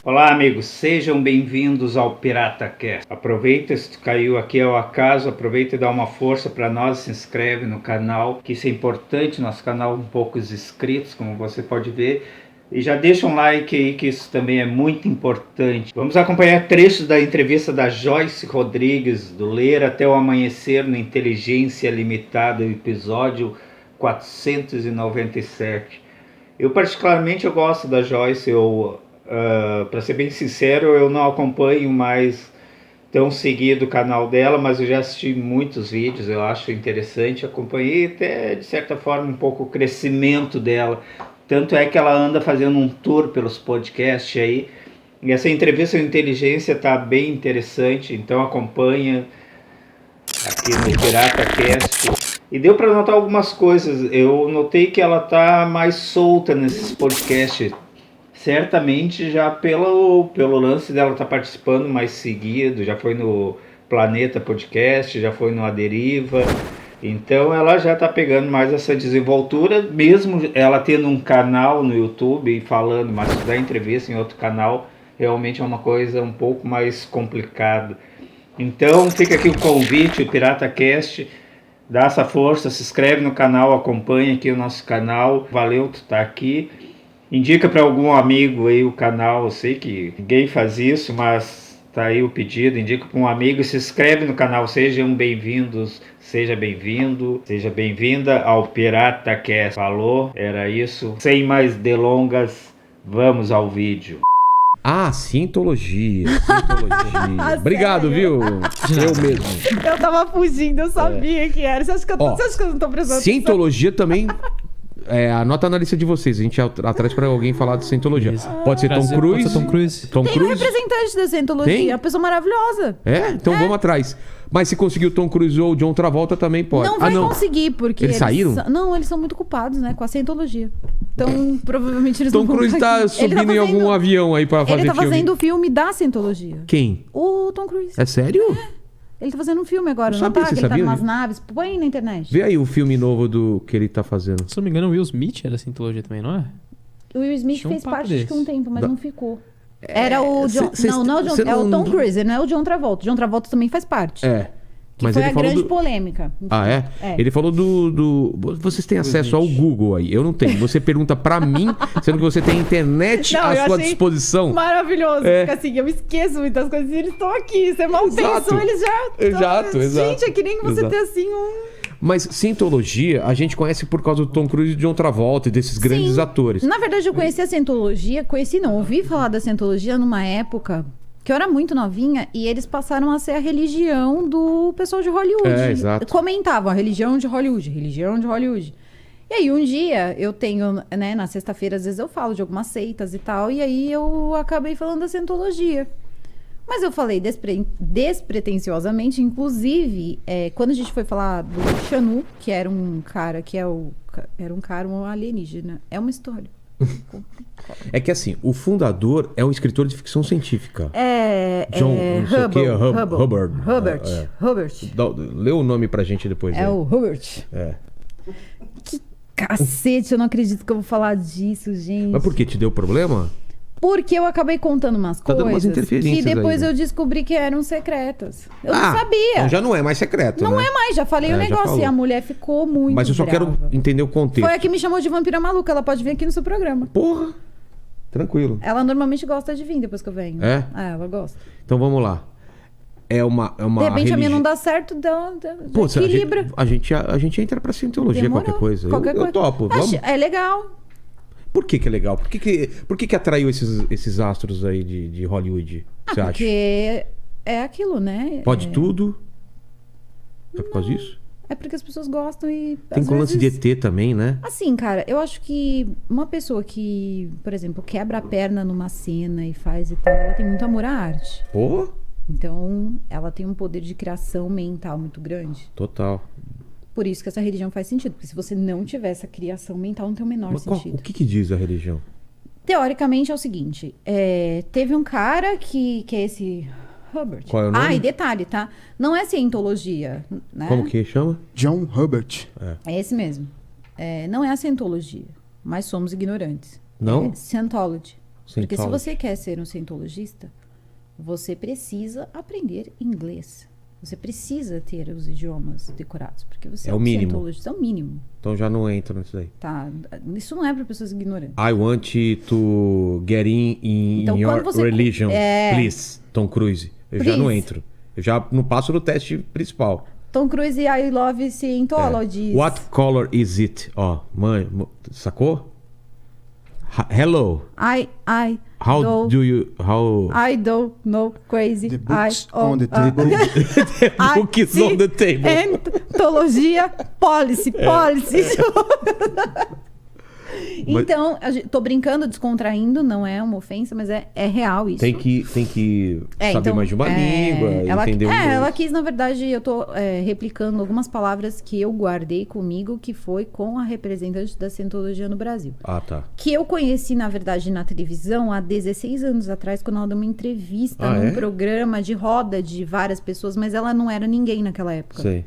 Olá, amigos, sejam bem-vindos ao PirataCast. Aproveita, se tu caiu aqui ao acaso, aproveita e dá uma força para nós, se inscreve no canal, que isso é importante, nosso canal com poucos inscritos, como você pode ver. E já deixa um like aí, que isso também é muito importante. Vamos acompanhar trechos da entrevista da Joyce Rodrigues, do Ler até o Amanhecer no Inteligência Limitada, episódio 497. Eu particularmente eu gosto da Joyce, para ser bem sincero, eu não acompanho mais tão seguido o canal dela, mas eu já assisti muitos vídeos, eu acho interessante, acompanhei até de certa forma um pouco o crescimento dela, tanto é que ela anda fazendo um tour pelos podcasts aí, e essa entrevista de inteligência está bem interessante, então acompanha aqui no PirataCast. E deu para notar algumas coisas, eu notei que ela está mais solta nesses podcasts, certamente já pelo lance dela estar participando mais seguido, já foi no Planeta Podcast, já foi no A Deriva, então ela já está pegando mais essa desenvoltura, mesmo ela tendo um canal no YouTube e falando, mas dar entrevista em outro canal realmente é uma coisa um pouco mais complicada. Então fica aqui o convite, o PirataCast, dá essa força, se inscreve no canal, acompanha aqui o nosso canal, valeu tu tá aqui. Indica para algum amigo aí o canal, eu sei que ninguém faz isso, mas tá aí o pedido, indica para um amigo e se inscreve no canal, sejam bem-vindos, seja bem-vindo, seja bem-vinda ao PirataCast. Falou, era isso, sem mais delongas, vamos ao vídeo. Sintologia. Obrigado, viu? Eu mesmo. Eu tava fugindo, eu sabia que era. Você acha que eu não tô prestando Sintologia também... anota na lista de vocês. A gente atrás pra alguém falar de Scientologia. Pode ser Tom Cruise. Tem um representante da Scientologia, uma pessoa maravilhosa. Então vamos atrás. Mas se conseguir o Tom Cruise ou o John Travolta também pode. Não vai conseguir, porque eles saíram? Não, eles são muito culpados, né? Com a Scientologia. Então, provavelmente eles Tom não vão Cruise tá subindo em algum avião aí pra fazer filme. Ele tá filme. fazendo o filme da Scientologia. Quem? O Tom Cruise. É sério? Ele tá fazendo um filme agora, não tá? Você Ele sabia? tá numas naves. Põe na internet. Vê aí o filme novo que ele tá fazendo. Se não me engano, o Will Smith era Scientologia também, não é? O Will Smith fez parte de um tempo, mas não ficou. Era o John... Não é o John... É o Tom Cruise, não é o John Travolta. O John Travolta também faz parte. Mas foi ele a falou grande polêmica. Ele falou Vocês têm acesso ao Google aí. Eu não tenho. Você pergunta pra mim, sendo que você tem internet à sua disposição. Maravilhoso. Porque assim, eu esqueço muitas coisas e eles estão aqui. Você mal pensou, eles já... Exato. Gente, é que nem você ter assim Mas Scientologia a gente conhece por causa do Tom Cruise e John Travolta e desses grandes atores. Na verdade, eu conheci a Scientologia. Ouvi falar da Scientologia numa época... que eu era muito novinha, e eles passaram a ser a religião do pessoal de Hollywood. Exato. Comentavam a religião de Hollywood. E aí, um dia, eu tenho, né, na sexta-feira, às vezes eu falo de algumas seitas e tal, e aí eu acabei falando da Scientologia. Mas eu falei despretensiosamente, inclusive, quando a gente foi falar do Xanu, que era um cara, um alienígena, é uma história. É que assim, o fundador é um escritor de ficção científica. Hubbard. Lê o nome pra gente depois. O Hubbard. Que cacete, eu não acredito que eu vou falar disso, gente. Mas por que? Te deu problema? Porque eu acabei contando umas coisas dando umas interferências que depois aí, né? eu descobri que eram secretas. Eu não sabia. Então já não é mais secreto, Não né? é mais, já falei o negócio. E a mulher ficou muito Mas eu só brava. quero entender o contexto. Foi a que me chamou de vampira maluca. Ela pode vir aqui no seu programa. Porra! Tranquilo. Ela normalmente gosta de vir depois que eu venho. Ela gosta. Então vamos lá. É uma de repente a minha não dá certo, equilibra. A gente entra pra Scientologia, qualquer coisa. Eu topo. Vamos? É legal. Por que é legal? Por que atraiu esses astros aí de Hollywood? Você acha? Porque é aquilo, né? Pode tudo? É por causa disso? É porque as pessoas gostam e... Tem com lance de ET também, né? Assim, cara, eu acho que uma pessoa que, por exemplo, quebra a perna numa cena e faz e tal, ela tem muito amor à arte. Pô! Então, ela tem um poder de criação mental muito grande. Total. Por isso que essa religião faz sentido. Porque se você não tiver essa criação mental, não tem o menor sentido. O que diz a religião? Teoricamente é o seguinte. Teve um cara que é esse... Hubbard. Qual é o nome? E detalhe, tá? Não é Scientologia, né? Como que chama? John Hubbard. É esse mesmo. Não é a Scientologia, mas somos ignorantes. Não? Scientology. Porque se você quer ser um cientologista, você precisa aprender inglês. Você precisa ter os idiomas decorados, porque você é o mínimo. Cientologista, é o mínimo. Então já não entro nisso daí. Tá, isso não é para pessoas ignorantes. I want to get in Então, your religion, é... please, Tom Cruise. Eu já não entro. Eu já não passo no teste principal. Tom Cruise e I love Scientology. What color is it? Ó, mãe, sacou? Hello. How do you I don't know crazy. The books on the table. The books on the table. Antologia policy. Então, tô brincando, descontraindo, não é uma ofensa, mas é real isso. Tem que saber então, mais de uma língua, entender ela quis, na verdade, eu tô replicando algumas palavras que eu guardei comigo, que foi com a representante da Cientologia no Brasil. Ah, tá. Que eu conheci, na verdade, na televisão há 16 anos atrás, quando ela deu uma entrevista num programa de roda de várias pessoas, mas ela não era ninguém naquela época. Sei.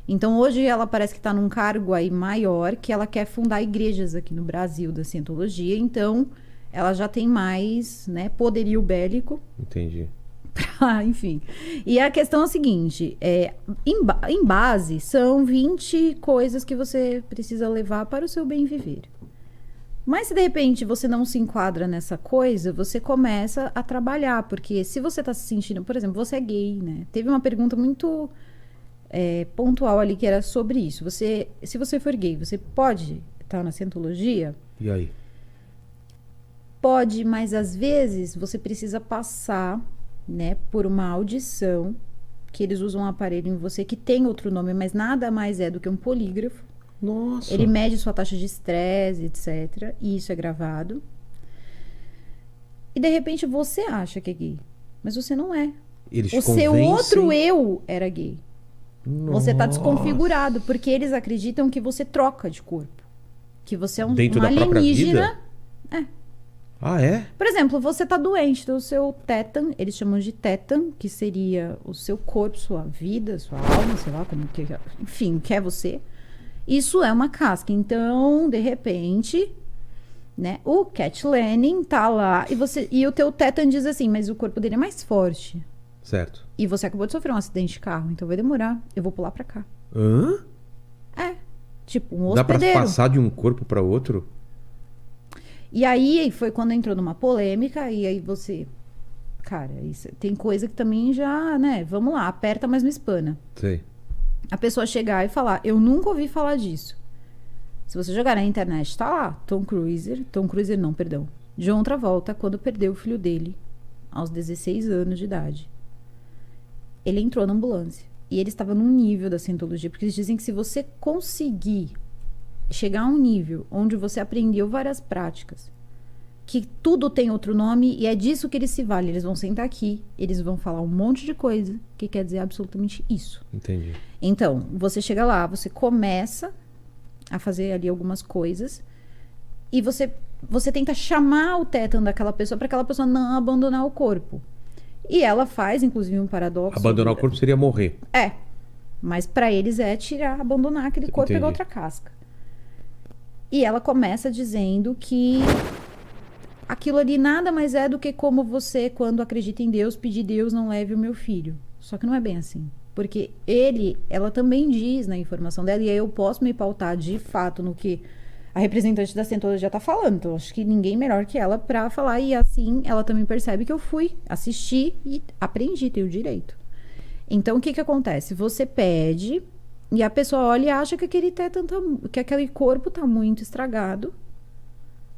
Então, hoje ela parece que está num cargo aí maior, que ela quer fundar igrejas aqui no Brasil da Cientologia. Então, ela já tem mais, né, poderio bélico. Entendi. Enfim. E a questão é a seguinte, em base, são 20 coisas que você precisa levar para o seu bem viver. Mas se de repente você não se enquadra nessa coisa, você começa a trabalhar. Porque se você está se sentindo... Por exemplo, você é gay, né? Teve uma pergunta muito... pontual ali que era sobre isso. Se você for gay, você pode estar na Cientologia? E aí? Pode, mas às vezes você precisa passar, né, por uma audição, que eles usam um aparelho em você que tem outro nome, mas nada mais é do que um polígrafo. Nossa. Ele mede sua taxa de estresse, etc. E isso é gravado. E de repente você acha que é gay, mas você não é. Eles o seu outro eu era gay. Nossa. Você está desconfigurado, porque eles acreditam que você troca de corpo. Que você é um dentro da alienígena. Vida? Ah, é? Por exemplo, você está doente, então o seu tétan, eles chamam de tétan, que seria o seu corpo, sua vida, sua alma, sei lá, como que, enfim, que é você. Isso é uma casca. Então, de repente, né, o Cat Lanning tá lá e o teu tétan diz assim, mas o corpo dele é mais forte. Certo. E você acabou de sofrer um acidente de carro, então vai demorar. Eu vou pular pra cá. Hã? Tipo um Dá hospedeiro. pra passar de um corpo pra outro? E aí foi quando entrou numa polêmica, e aí você... Cara, isso, tem coisa que também já, né? Vamos lá, aperta, mas não espana. Sei. A pessoa chegar e falar, eu nunca ouvi falar disso. Se você jogar na internet, tá lá, Tom Cruise não, perdão. John Travolta, quando perdeu o filho dele, aos 16 anos de idade. Ele entrou na ambulância. E ele estava num nível da Cientologia, porque eles dizem que se você conseguir chegar a um nível onde você aprendeu várias práticas, que tudo tem outro nome, e é disso que eles se valem. Eles vão sentar aqui, eles vão falar um monte de coisa, que quer dizer absolutamente isso. Entendi. Então, você chega lá, você começa a fazer ali algumas coisas, e você tenta chamar o tétano daquela pessoa para aquela pessoa não abandonar o corpo. E ela faz, inclusive, um paradoxo. Abandonar o corpo seria morrer. Mas para eles é abandonar aquele corpo e pegar outra casca. E ela começa dizendo que aquilo ali nada mais é do que como você, quando acredita em Deus, pedir Deus não leve o meu filho. Só que não é bem assim. Porque ela também diz na informação dela, e aí eu posso me pautar de fato no que a representante da Cientologia está falando. Então, acho que ninguém melhor que ela para falar. E assim, ela também percebe que eu fui assistir e aprendi, tenho o direito. Então, o que acontece? Você pede e a pessoa olha e acha que aquele corpo está muito estragado.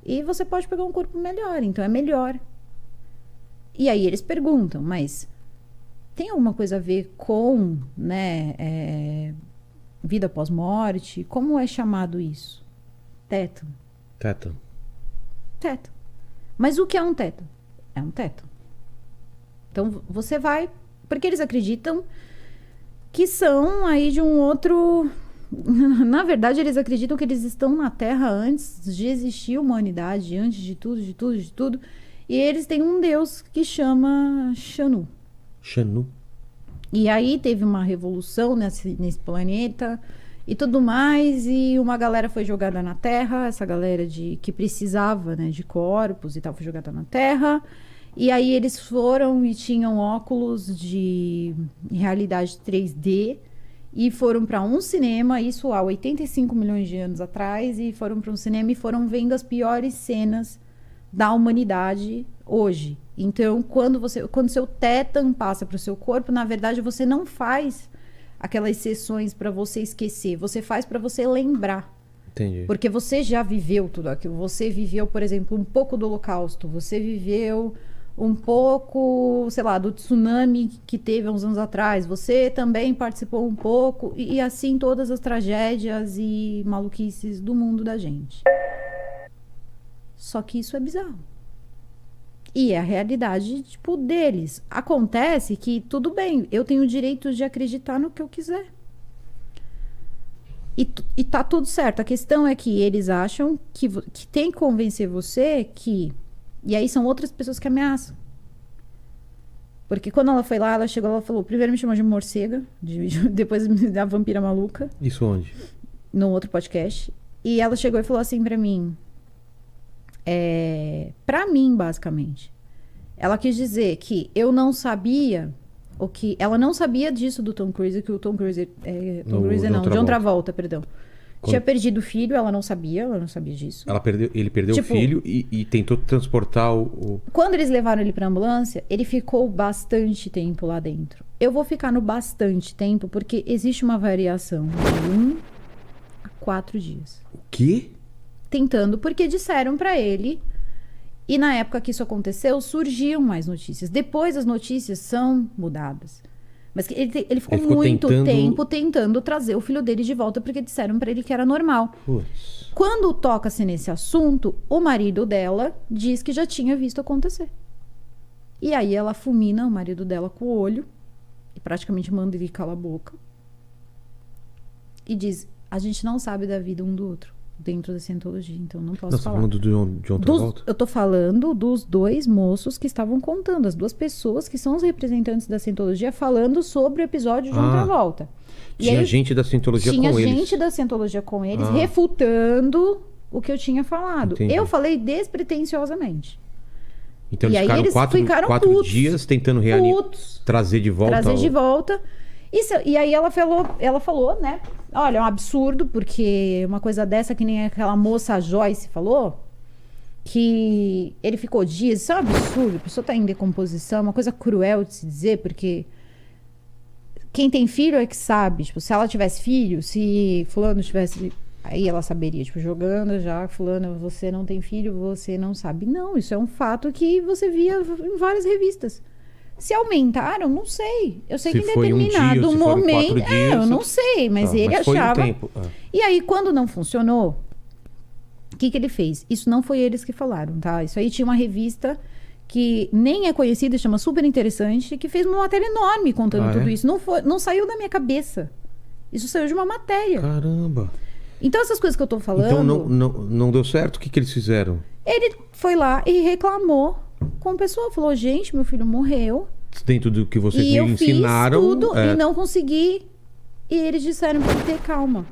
E você pode pegar um corpo melhor. Então, é melhor. E aí, eles perguntam, mas tem alguma coisa a ver com, né, vida pós-morte? Como é chamado isso? Tétano. Mas o que é um tétano? É um tétano. Então, você vai... Porque eles acreditam que são aí de um outro... Na verdade, eles acreditam que eles estão na Terra antes de existir a humanidade, antes de tudo. E eles têm um deus que chama Xanu. Xanu. E aí teve uma revolução nesse planeta... e tudo mais, e uma galera foi jogada na Terra, essa galera que precisava, né, de corpos e tal, foi jogada na Terra, e aí eles foram e tinham óculos de realidade 3D, e foram para um cinema, isso há 85 milhões de anos atrás, e foram para um cinema e foram vendo as piores cenas da humanidade hoje. Então, quando seu tétano passa para o seu corpo, na verdade, você não faz aquelas sessões para você esquecer, você faz para você lembrar. Entendi. Porque você já viveu tudo aquilo. Você viveu, por exemplo, um pouco do Holocausto, você viveu um pouco, sei lá, do tsunami que teve há uns anos atrás. Você também participou um pouco, e assim todas as tragédias e maluquices do mundo da gente. Só que isso é bizarro. E é a realidade, tipo, deles. Acontece que, tudo bem, eu tenho o direito de acreditar no que eu quiser. E tá tudo certo. A questão é que eles acham que tem que convencer você que... E aí são outras pessoas que ameaçam. Porque quando ela foi lá, ela chegou, ela falou... Primeiro me chamou de morcega, depois da vampira maluca. Isso onde? No outro podcast. E ela chegou e falou assim pra mim... Pra mim, basicamente. Ela quis dizer que eu não sabia... Ela não sabia disso do Tom Cruise, que o Tom Cruise... John Travolta, perdão. Tinha perdido o filho, ela não sabia disso. Ele perdeu o filho e tentou transportar o... Quando eles levaram ele pra ambulância, ele ficou bastante tempo lá dentro. Eu vou ficar no bastante tempo porque existe uma variação de 1 a 4 dias. O quê? Tentando, porque disseram pra ele... E na época que isso aconteceu, surgiam mais notícias. Depois as notícias são mudadas. Mas ele ficou muito tempo tentando trazer o filho dele de volta, porque disseram pra ele que era normal. Putz. Quando toca-se nesse assunto, o marido dela diz que já tinha visto acontecer. E aí ela fulmina o marido dela com o olho e praticamente manda ele calar a boca. E diz, a gente não sabe da vida um do outro dentro da Scientology, então não posso falar. Você tá falando do John Travolta? Eu tô falando dos 2 moços que estavam contando, as 2 pessoas que são os representantes da Scientology falando sobre o episódio de John Travolta. Tinha gente da Scientology com eles. Tinha gente da Scientology com eles, refutando o que eu tinha falado. Entendi. Eu falei despretensiosamente. Então eles ficaram 4 dias tentando trazer de volta. E aí ela falou, né? Olha, é um absurdo, porque uma coisa dessa, que nem aquela moça Joyce falou, que ele ficou dias, isso é um absurdo, a pessoa tá em decomposição, é uma coisa cruel de se dizer, porque quem tem filho é que sabe, tipo, se ela tivesse filho, se fulano tivesse, aí ela saberia, tipo, jogando já, fulano, você não tem filho, você não sabe. Não, isso é um fato que você via em várias revistas. Se aumentaram, não sei. Eu sei que em determinado momento... eu não sei, mas ele achava... E aí, quando não funcionou, o que ele fez? Isso não foi eles que falaram, tá? Isso aí tinha uma revista que nem é conhecida, chama Super Interessante, que fez uma matéria enorme contando tudo isso. Não saiu da minha cabeça. Isso saiu de uma matéria. Caramba! Então, essas coisas que eu tô falando... Então, não deu certo? O que eles fizeram? Ele foi lá e reclamou com o pessoal. Falou, gente, meu filho morreu. Dentro do que vocês me ensinaram. Fiz tudo e não consegui. E eles disseram pra ele ter calma.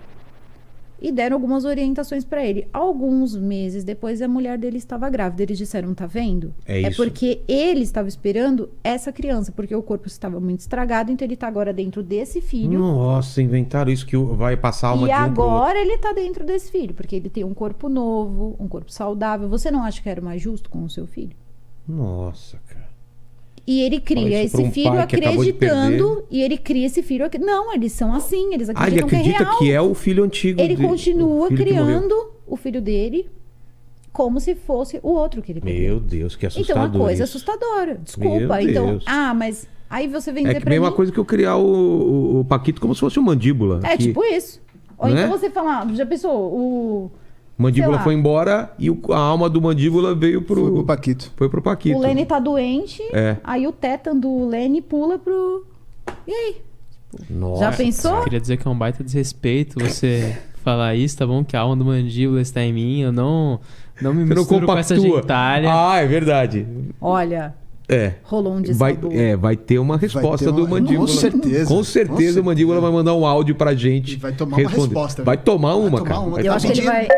E deram algumas orientações pra ele. Alguns meses depois, a mulher dele estava grávida. Eles disseram, tá vendo? É porque ele estava esperando essa criança. Porque o corpo estava muito estragado. Então ele tá agora dentro desse filho. Nossa, inventaram isso que vai passar alma de um pro outro. E agora ele tá dentro desse filho. Porque ele tem um corpo novo, um corpo saudável. Você não acha que era mais justo com o seu filho? Nossa, cara. E ele cria esse filho acreditando. E ele cria esse filho. Não, eles são assim. Eles acreditam ele acredita que é real. Que é o filho antigo. Ele continua criando o filho dele como se fosse o outro que ele perdeu. Meu Deus, que assustador. Então, uma coisa assustadora. Desculpa. Então, mas aí você vem dizer pra mim... É a mesma coisa que eu criar o Paquito como se fosse um Mandíbula. Tipo isso. Ou então você falar, já pensou, Mandíbula foi embora e a alma do Mandíbula veio Foi pro Paquito. Foi pro Paquito. O Lenny tá doente, aí o tétano do Lenny pula pro... E aí? Nossa. Já pensou? Eu queria dizer que é um baita desrespeito você falar isso, tá bom? Que a alma do Mandíbula está em mim, eu não me misturo com essa gentalha. É verdade. Olha, rolou um dissabor. Vai ter uma resposta do Mandíbula. Com certeza o Mandíbula vai mandar um áudio pra gente. E vai tomar uma resposta. Vai tomar uma, cara. Eu acho que ele vai...